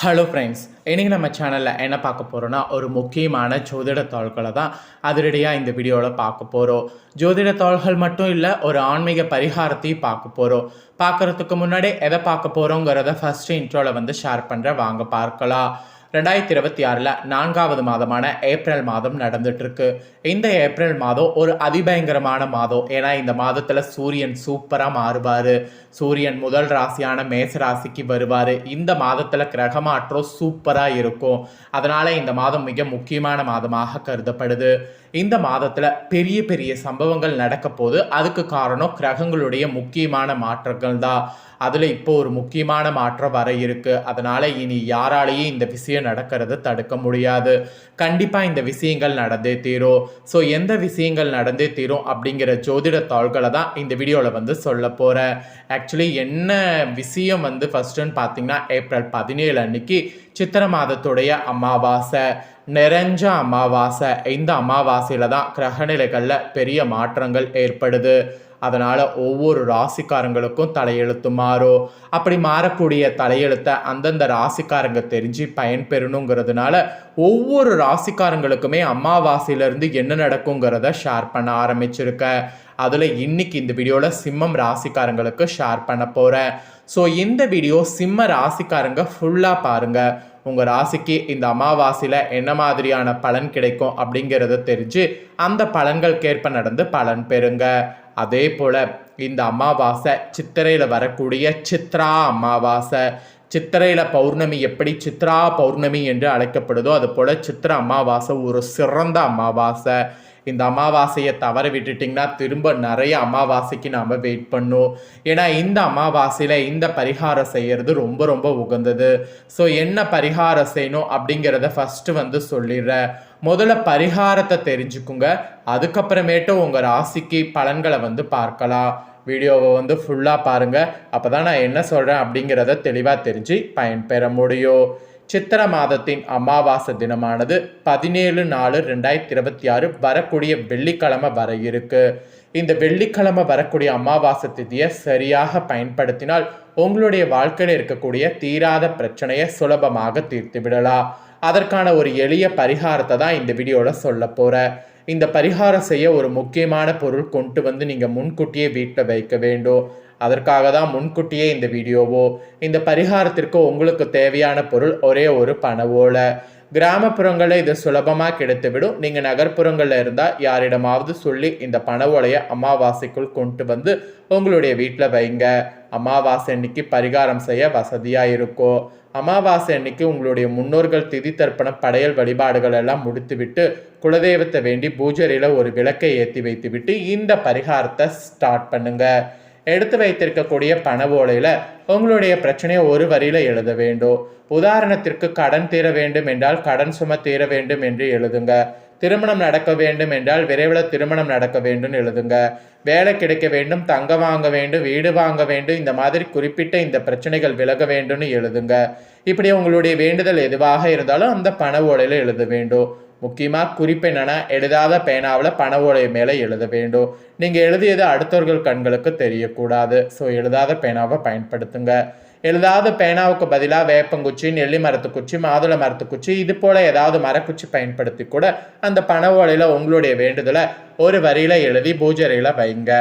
Hello friends, இன்றைக்கி நம்ம சேனலில் என்ன பார்க்க போகிறோன்னா ஒரு முக்கியமான ஜோதிட தாள்களை தான் அதிரடியாக இந்த வீடியோவில் பார்க்க போகிறோம். ஜோதிட தாள்கள் மட்டும் இல்லை, ஒரு ஆன்மீக பரிகாரத்தையும் பார்க்க போகிறோம். பார்க்குறதுக்கு முன்னாடி எதை பார்க்க போகிறோங்கிறத ஃபஸ்ட்டு இன்ட்ரோவில் ஷேர் பண்ணுறேன், வாங்க பார்க்கலாம். 2026 4வது மாதமான ஏப்ரல் மாதம் நடந்துட்டுருக்கு. இந்த ஏப்ரல் மாதம் ஒரு அதிபயங்கரமான மாதம். ஏன்னா இந்த மாதத்தில் சூரியன் சூப்பராக மாறுவார். சூரியன் முதல் ராசியான மேச ராசிக்கு வருவார். இந்த மாதத்தில் கிரக மாற்றம் சூப்பராக இருக்கும். அதனால் இந்த மாதம் மிக முக்கியமான மாதமாக கருதப்படுது. இந்த மாதத்தில் பெரிய பெரிய சம்பவங்கள் நடக்க போது. அதுக்கு காரணம் கிரகங்களுடைய முக்கியமான மாற்றங்கள் தான். அதில் இப்போ ஒரு முக்கியமான மாற்றம் வர இருக்கு. அதனால் இனி யாராலையும் இந்த விஷயம் நடக்கிறது தடுக்க முடியாது. கண்டிப்பாக இந்த விஷயங்கள் நடந்தே தீரும். ஸோ எந்த விஷயங்கள் நடந்தே தீரும் அப்படிங்கிற ஜோதிட தாள்களை தான் இந்த வீடியோவில் சொல்ல போகிறேன். ஆக்சுவலி என்ன விஷயம் ஃபஸ்ட்டுன்னு பார்த்தீங்கன்னா, ஏப்ரல் 17 அன்னைக்கு சித்திரை மாதத்துடைய அமாவாசை, நிறைஞ்ச அமாவாசை. இந்த அமாவாசையில் தான் கிரகநிலைகளில் பெரிய மாற்றங்கள் ஏற்படுது. அதனால் ஒவ்வொரு ராசிக்காரங்களுக்கும் தலையெழுத்து மாறும். அப்படி மாறக்கூடிய தலையெழுத்தை அந்தந்த ராசிக்காரங்க தெரிஞ்சு பயன்பெறணுங்கிறதுனால ஒவ்வொரு ராசிக்காரங்களுக்குமே அமாவாசையிலேருந்து என்ன நடக்குங்கிறத ஷேர் பண்ண ஆரம்பிச்சிருக்கேன். அதில் இன்னைக்கு இந்த வீடியோவில் சிம்மம் ராசிக்காரங்களுக்கு ஷேர் பண்ண போகிறேன். ஸோ இந்த வீடியோ சிம்ம ராசிக்காரங்க ஃபுல்லாக பாருங்கள். உங்கள் ராசிக்கு இந்த அமாவாசையில் என்ன மாதிரியான பலன் கிடைக்கும் அப்படிங்கிறத தெரிஞ்சு அந்த பலன்களுக்கேற்ப நடந்து பலன் பெறுங்க. அதே போல் இந்த அமாவாசை சித்திரையில் வரக்கூடிய சித்ரா அமாவாசை. சித்திரையில் பௌர்ணமி எப்படி சித்ரா பௌர்ணமி என்று அழைக்கப்படுதோ அது போல் சித்திரை அமாவாசை ஒரு சிறந்த அமாவாசை. இந்த அமாவாசையை தவற விட்டுட்டிங்கன்னா திரும்ப நிறைய அமாவாசைக்கு நாம் வெயிட் பண்ணும். ஏன்னா இந்த அமாவாசையில் இந்த பரிகாரம் செய்கிறது ரொம்ப ரொம்ப உகந்தது. ஸோ என்ன பரிகாரம் செய்யணும் அப்படிங்கிறத ஃபஸ்ட்டு சொல்லிடுறேன். முதல்ல பரிகாரத்தை தெரிஞ்சுக்குங்க. அதுக்கப்புறமேட்டு உங்கள் ராசிக்கு பலன்களை பார்க்கலாம். வீடியோவை ஃபுல்லாக பாருங்கள். அப்போ தான் நான் என்ன சொல்கிறேன் அப்படிங்கிறத தெளிவாக தெரிஞ்சு பயன்பெற முடியும். சித்திரை மாதத்தின் அமாவாசை தினமானது 17/4/2026 வரக்கூடிய வெள்ளிக்கிழமை வர இருக்கு. இந்த வெள்ளிக்கிழமை வரக்கூடிய அமாவாசை திதியை சரியாக பயன்படுத்தினால் உங்களுடைய வாழ்க்கையில் இருக்கக்கூடிய தீராத பிரச்சனையை சுலபமாக தீர்த்து விடலாம். அதற்கான ஒரு எளிய பரிகாரத்தை தான் இந்த வீடியோவில் சொல்ல போகிறேன். இந்த பரிகாரம் செய்ய ஒரு முக்கியமான பொருள் கொண்டு நீங்கள் முன்கூட்டியே வீட்டில் வைக்க வேண்டும். அதற்காக தான் முன்கூட்டியே இந்த வீடியோவோ. இந்த பரிகாரத்திற்கு உங்களுக்கு தேவையான பொருள் ஒரே ஒரு பண ஓலை. கிராமப்புறங்களில் இது சுலபமாக கிடைத்துவிடும். நீங்கள் நகர்ப்புறங்களில் இருந்தால் யாரிடமாவது சொல்லி இந்த பண ஓலையை அமாவாசைக்குள் கொண்டு உங்களுடைய வீட்டில் வைங்க. அமாவாசை அன்னைக்கு பரிகாரம் செய்ய வசதியாக இருக்கும். அமாவாசை அன்னைக்கு உங்களுடைய முன்னோர்கள் திதி தர்ப்பணம் படையல் வழிபாடுகள் எல்லாம் முடித்துவிட்டு குலதெய்வத்தை வேண்டி பூஜையில் ஒரு விளக்கை ஏற்றி வைத்துவிட்டு இந்த பரிகாரத்தை ஸ்டார்ட் பண்ணுங்க. எடுத்து வைத்திருக்கக்கூடிய பண ஓலையில் உங்களுடைய பிரச்சனையை ஒரு வரியில் எழுத வேண்டும். உதாரணத்திற்கு கடன் தீர வேண்டும் என்றால் கடன் சுமை தீர வேண்டும் என்று எழுதுங்க. திருமணம் நடக்க வேண்டும் என்றால் விரைவில் திருமணம் நடக்க வேண்டும் எழுதுங்க. வேலை கிடைக்க வேண்டும், தங்கம் வாங்க வேண்டும், வீடு வாங்க வேண்டும், இந்த மாதிரி குறிப்பிட்ட இந்த பிரச்சனைகள் விலக வேண்டும்னு எழுதுங்க. இப்படி உங்களுடைய வேண்டுதல் எதுவாக இருந்தாலும் அந்த பண ஓலையில் எழுத வேண்டும். முக்கியமாக குறிப்பு என்னென்னா, எழுதாத பேனாவில் பண ஓலை மேலே எழுத வேண்டும். நீங்கள் எழுதியது அடுத்தவர்கள் கண்களுக்கு தெரியக்கூடாது. ஸோ எழுதாத பேனாவை பயன்படுத்துங்க. எழுதாத பேனாவுக்கு பதிலாக வேப்பங்குச்சி, நெல்லி மரத்துக்குச்சி, மாதுளை மரத்துக்குச்சி, இது போல் ஏதாவது மரக்குச்சி பயன்படுத்தி கூட அந்த பண ஓலையில் உங்களுடைய வேண்டுதலை ஒரு வரியில் எழுதி பூஜையில் வைங்க.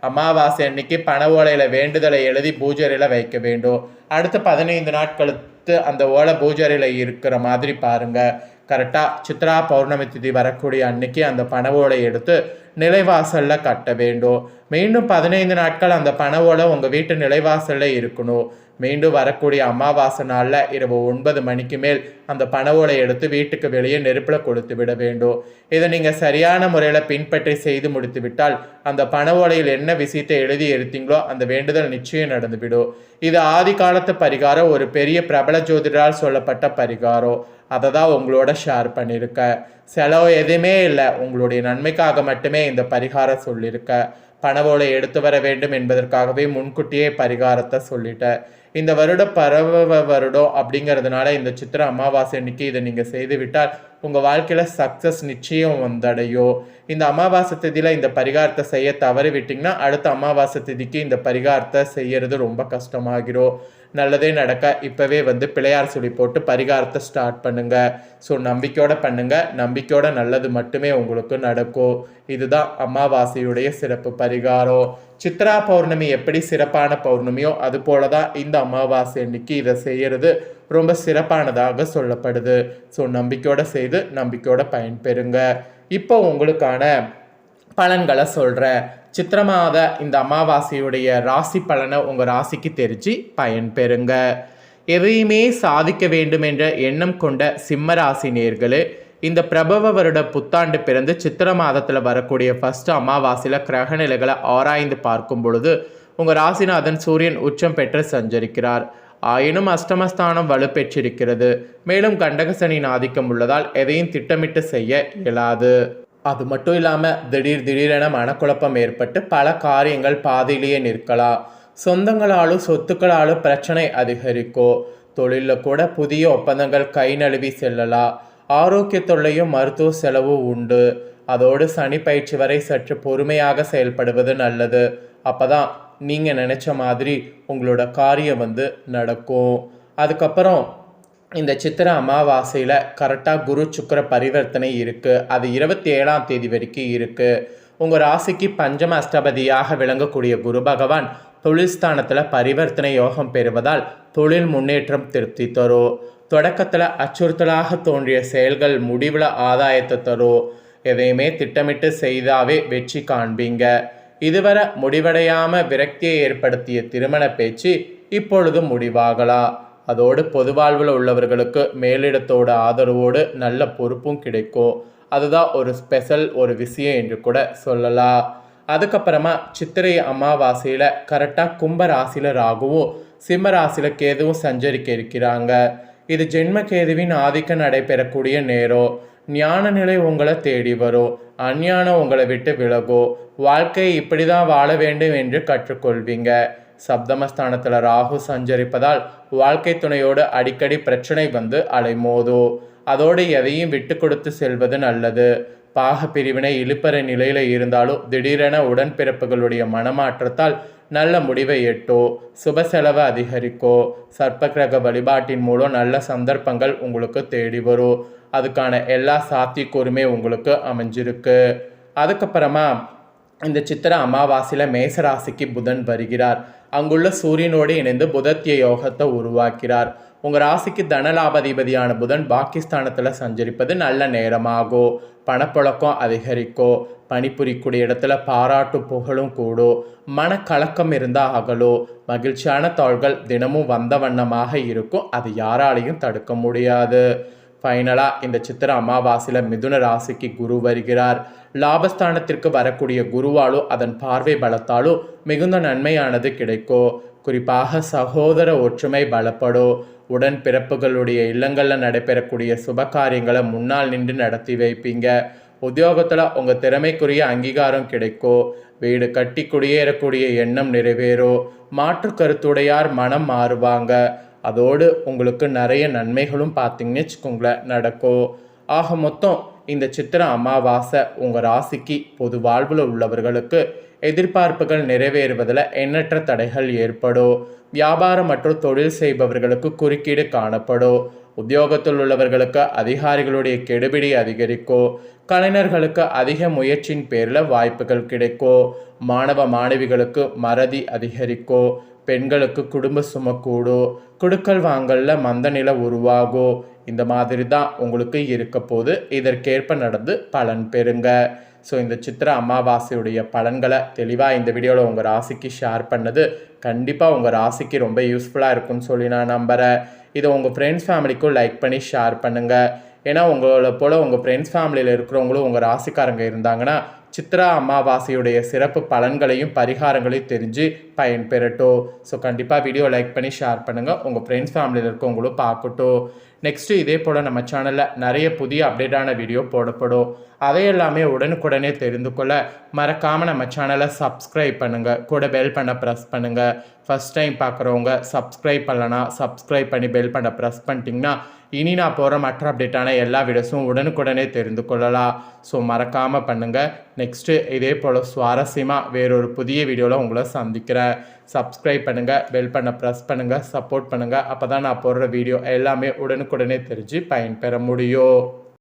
அமாவாசை அன்னைக்கு பண ஓலையில் வேண்டுதலை எழுதி பூஜையில் வைக்க வேண்டும். அடுத்த 15 நாட்களுக்கு அந்த ஓலை பூஜையில் இருக்கிற மாதிரி பாருங்கள். கரெக்டாக சித்ரா பௌர்ணமி திதி வரக்கூடிய அன்னைக்கு அந்த பண ஓலை எடுத்து நிலைவாசலில் கட்ட வேண்டும். மீண்டும் 15 நாட்கள் அந்த பண ஓலை உங்கள் வீட்டு நிலைவாசலில் இருக்கணும். மீண்டும் வரக்கூடிய அமாவாசை நாளில் இரவு 9 மணிக்கு மேல் அந்த பண ஓலை எடுத்து வீட்டுக்கு வெளியே நெருப்பில் கொடுத்து விட வேண்டும். இதை நீங்கள் சரியான முறையில் பின்பற்றி செய்து முடித்து விட்டால் அந்த பண ஓலையில் என்ன விஷயத்தை எழுதி எடுத்தீங்களோ அந்த வேண்டுதல் நிச்சயம் நடந்துவிடும். இது ஆதி காலத்து பரிகாரம். ஒரு பெரிய பிரபல ஜோதிடரால் சொல்லப்பட்ட பரிகாரம். அதை தான் உங்களோட ஷேர் பண்ணியிருக்கேன். செலவு எதுவுமே இல்லை, உங்களுடைய நன்மைக்காக மட்டுமே இந்த பரிகாரம் சொல்லியிருக்கேன். பண ஓலை எடுத்து வர வேண்டும் என்பதற்காகவே முன்கூட்டியே பரிகாரத்தை சொல்லிட்டேன். இந்த வருடம் வருடம் அப்படிங்கிறதுனால இந்த சித்திரை அமாவாசை அன்னைக்கு இதை நீங்கள் செய்துவிட்டால் உங்கள் வாழ்க்கையில் சக்ஸஸ் நிச்சயம் வந்தடையும். இந்த அமாவாசை திதியில் இந்த பரிகாரத்தை செய்ய தவறி விட்டிங்கன்னா அடுத்த அமாவாசை திதிக்கு இந்த பரிகாரத்தை செய்யறது ரொம்ப கஷ்டமாகிரும். நல்லதே நடக்க இப்போவே பிள்ளையார் சொல்லி போட்டு பரிகாரத்தை ஸ்டார்ட் பண்ணுங்கள். ஸோ நம்பிக்கையோடு பண்ணுங்கள். நம்பிக்கையோட நல்லது மட்டுமே உங்களுக்கு நடக்கும். இதுதான் அமாவாசையுடைய சிறப்பு பரிகாரம். சித்ரா பௌர்ணமி எப்படி சிறப்பான பௌர்ணமியோ அது போல தான் இந்த அமாவாசை அன்னைக்கு இதை செய்கிறது ரொம்ப சிறப்பானதாக சொல்லப்படுது. ஸோ நம்பிக்கையோட செய்து நம்பிக்கையோட பயன்பெறுங்க. இப்போ உங்களுக்கான பலன்களை சொல்கிறேன். சித்திரை மாத இந்த அமாவாசையுடைய ராசி பலனை உங்கள் ராசிக்கு தெரிஞ்சு பயன்பெறுங்க. எதையுமே சாதிக்க வேண்டும் என்ற எண்ணம் கொண்ட சிம்ம ராசி நேயர்களே, இந்த பிரபவ வருட புத்தாண்டு பிறந்து சித்திரை மாதத்தில் வரக்கூடிய ஃபஸ்ட்டு அமாவாசையில் கிரக நிலைகளை ஆராய்ந்து பார்க்கும் பொழுது உங்கள் ராசிநாதன் சூரியன் உச்சம் பெற்று சஞ்சரிக்கிறார். ஆயினும் அஷ்டமஸ்தானம் வலுப்பெற்றிருக்கிறது. மேலும் கண்டகசனின் ஆதிக்கம் உள்ளதால் எதையும் திட்டமிட்டு செய்ய இயலாது. அது மட்டும் இல்லாமல் திடீரென மனக்குழப்பம் ஏற்பட்டு பல காரியங்கள் பாதியிலேயே நிற்கலாம். சொந்தங்களாலும் சொத்துக்களாலும் பிரச்சனை அதிகரிக்கும். தொழிலில் கூட புதிய ஒப்பந்தங்கள் கை நழுவி செல்லலாம். ஆரோக்கிய தொல்லையும் மருத்துவ செலவும் உண்டு. அதோடு சனி பயிற்சி வரை சற்று பொறுமையாக செயல்படுவது நல்லது. அப்போதான் நீங்கள் நினச்ச மாதிரி உங்களோட காரியம் நடக்கும். அதுக்கப்புறம் இந்த சித்திரை அமாவாசையில் கரெக்டாக குரு சுக்கிர பரிவர்த்தனை இருக்குது. அது 27ஆம் தேதி வரைக்கும் இருக்குது. உங்கள் ராசிக்கு பஞ்சம அஷ்டபதியாக விளங்கக்கூடிய குரு பகவான் தொழில் ஸ்தானத்தில் பரிவர்த்தனை யோகம் பெறுவதால் தொழில் முன்னேற்றம் திருப்தி தரும். தொடக்கத்தில் அச்சுறுத்தலாக தோன்றிய செயல்கள் முடிவில் ஆதாயத்தை தரும். எதையுமே திட்டமிட்டு செய்தாவே வெற்றி காண்பீங்க. இதுவரை முடிவடையாமல் விரக்தியை ஏற்படுத்திய திருமண பேச்சு இப்பொழுது முடிவாகலாம். அதோடு பொது வாழ்வில் உள்ளவர்களுக்கு மேலிடத்தோட ஆதரவோடு நல்ல பொறுப்பும் கிடைக்கும். அதுதான் ஒரு ஸ்பெஷல் ஒரு விஷயம் என்று கூட சொல்லலாம். அதுக்கப்புறமா சித்திரை அமாவாசையில் கரெக்டாக கும்ப ராசியில் ராகுவும் சிம்ம ராசியில் கேதுவும் சஞ்சரிக்க இருக்கிறாங்க. இது ஜென்ம கேதுவின் ஆதிக்கம் நடைபெறக்கூடிய நேரம். ஞான நிலை உங்களை தேடி வரும். அஞ்ஞானம் உங்களை விட்டு விலகும். வாழ்க்கையை இப்படி தான் வாழ வேண்டும் என்று கற்றுக்கொள்வீங்க. சப்தமஸ்தானத்தில் ராகு சஞ்சரிப்பதால் வாழ்க்கை துணையோடு அடிக்கடி பிரச்சனை அலைமோதும். அதோடு எதையும் விட்டு கொடுத்து செல்வது நல்லது. பாக பிரிவினை இழுப்பற நிலையில் இருந்தாலும் திடீரென உடன்பிறப்புகளுடைய மனமாற்றத்தால் நல்ல முடிவை எட்டோ. சுப செலவு அதிகரிக்கோ. சர்ப்பகிரக வழிபாட்டின் மூலம் நல்ல சந்தர்ப்பங்கள் உங்களுக்கு தேடி வரும். அதுக்கான எல்லா சாத்தியக்கூறுமே உங்களுக்கு அமைஞ்சிருக்கு. அதுக்கப்புறமா இந்த சித்திரை அமாவாசையில் மேசராசிக்கு புதன் வருகிறார். அங்குள்ள சூரியனோடு இணைந்து புதத்திய யோகத்தை உருவாக்கிறார். உங்கள் ராசிக்கு தனலாபதிபதியான புதன் பாகிஸ்தானத்தில் சஞ்சரிப்பது நல்ல நேரமாகும். பணப்புழக்கம் அதிகரிக்கும். பணிபுரிக்கூடிய இடத்துல பாராட்டு புகழும் கூடும். மனக்கலக்கம் இருந்தால் அகலும். மகிழ்ச்சியான தாள்கள் தினமும் வந்த வண்ணமாக இருக்கும். அது யாராலையும் தடுக்க முடியாது. ஃபைனலாக இந்த சித்திரை அமாவாசையில் மிதுன ராசிக்கு குரு வருகிறார். லாபஸ்தானத்திற்கு வரக்கூடிய குருவாலும் அதன் பார்வை பலத்தாலும் மிகுந்த நன்மையானது கிடைக்கும். குறிப்பாக சகோதர ஒற்றுமை பலப்படும். உடன் பிறப்புகளுடைய இல்லங்களில் நடைபெறக்கூடிய சுப காரியங்களை முன்னால் நின்று நடத்தி வைப்பீங்க. உத்தியோகத்தில் உங்கள் திறமைக்குரிய அங்கீகாரம் கிடைக்கும். வீடு கட்டி குடியேறக்கூடிய எண்ணம் நிறைவேறும். மாற்று கருத்துடையார் மனம் மாறுவாங்க. அதோடு உங்களுக்கு நிறைய நன்மைகளும் பார்த்தீங்கன்னு வச்சுக்கோங்களேன் நடக்கும். ஆக மொத்தம் இந்த சித்திரை அமாவாசை உங்கள் ராசிக்கு பொது வாழ்வில் உள்ளவர்களுக்கு எதிர்பார்ப்புகள் நிறைவேறுவதில் எண்ணற்ற தடைகள் ஏற்படும். வியாபாரம் மற்றும் தொழில் செய்பவர்களுக்கு குறுக்கீடு காணப்படும். உத்தியோகத்தில் உள்ளவர்களுக்கு அதிகாரிகளுடைய கெடுபிடி அதிகரிக்கும். கலைஞர்களுக்கு அதிக முயற்சியின் பேரில் வாய்ப்புகள் கிடைக்கும். மாணவ மாணவிகளுக்கு மறதி அதிகரிக்கும். பெண்களுக்கு குடும்ப சுமை கூடும். குடுக்கல் வாங்கல்ல மந்த நிலை உருவாகும். இந்த மாதிரி தான் உங்களுக்கு இருக்க போது. இதற்கேற்ப நடந்து பலன் பெறுங்க. ஸோ இந்த சித்திரை அமாவாசையுடைய பலன்களை தெளிவாக இந்த வீடியோவில் உங்கள் ராசிக்கு ஷேர் பண்ணது கண்டிப்பாக உங்கள் ராசிக்கு ரொம்ப யூஸ்ஃபுல்லாக இருக்குன்னு சொல்லி நான் நம்புகிறேன். இதை உங்கள் ஃப்ரெண்ட்ஸ் ஃபேமிலிக்கும் லைக் பண்ணி ஷேர் பண்ணுங்கள். ஏன்னா உங்களை போல் உங்கள் ஃப்ரெண்ட்ஸ் ஃபேமிலியில் இருக்கிறவங்களும் உங்கள் ராசிக்காரங்க இருந்தாங்கன்னா சித்ரா அமாவாசையுடைய சிறப்பு பலன்களையும் பரிகாரங்களையும் தெரிஞ்சு பயன்பெறட்டும். ஸோ கண்டிப்பாக வீடியோ லைக் பண்ணி ஷேர் பண்ணுங்கள். உங்கள் ஃப்ரெண்ட்ஸ் ஃபேமிலியில் இருக்கவங்களும் பார்க்கட்டும். நெக்ஸ்ட்டு இதே போல் நம்ம சேனலில் நிறைய புதிய அப்டேட்டான வீடியோ போடப்படும். அதையெல்லாமே உடனுக்குடனே தெரிந்து கொள்ள மறக்காமல் நம்ம சேனலை சப்ஸ்கிரைப் பண்ணுங்கள், கூட பெல் பண்ண ப்ரெஸ் பண்ணுங்கள். ஃபஸ்ட் டைம் பார்க்குறவங்க சப்ஸ்கிரைப் பண்ணலனா சப்ஸ்கிரைப் பண்ணி பெல் பண்ண ப்ரெஸ் பண்ணிட்டீங்கன்னா இனி நான் போகிற மற்ற அப்டேட்டான எல்லா வீடியோஸும் உடனுக்குடனே தெரிந்து கொள்ளலாம். ஸோ மறக்காமல் பண்ணுங்கள். நெக்ஸ்ட்டு இதே போல் சுவாரஸ்யமாக வேறொரு புதிய வீடியோவில் உங்களை சந்திக்கிறேன். சப்ஸ்கிரைப் பண்ணுங்கள், பெல் பண்ண ப்ரெஸ் பண்ணுங்கள், சப்போர்ட் பண்ணுங்கள். அப்போ தான் நான் போடுற வீடியோ எல்லாமே உடனுக்குடனே தெரிஞ்சு பயன்பெற முடியும்.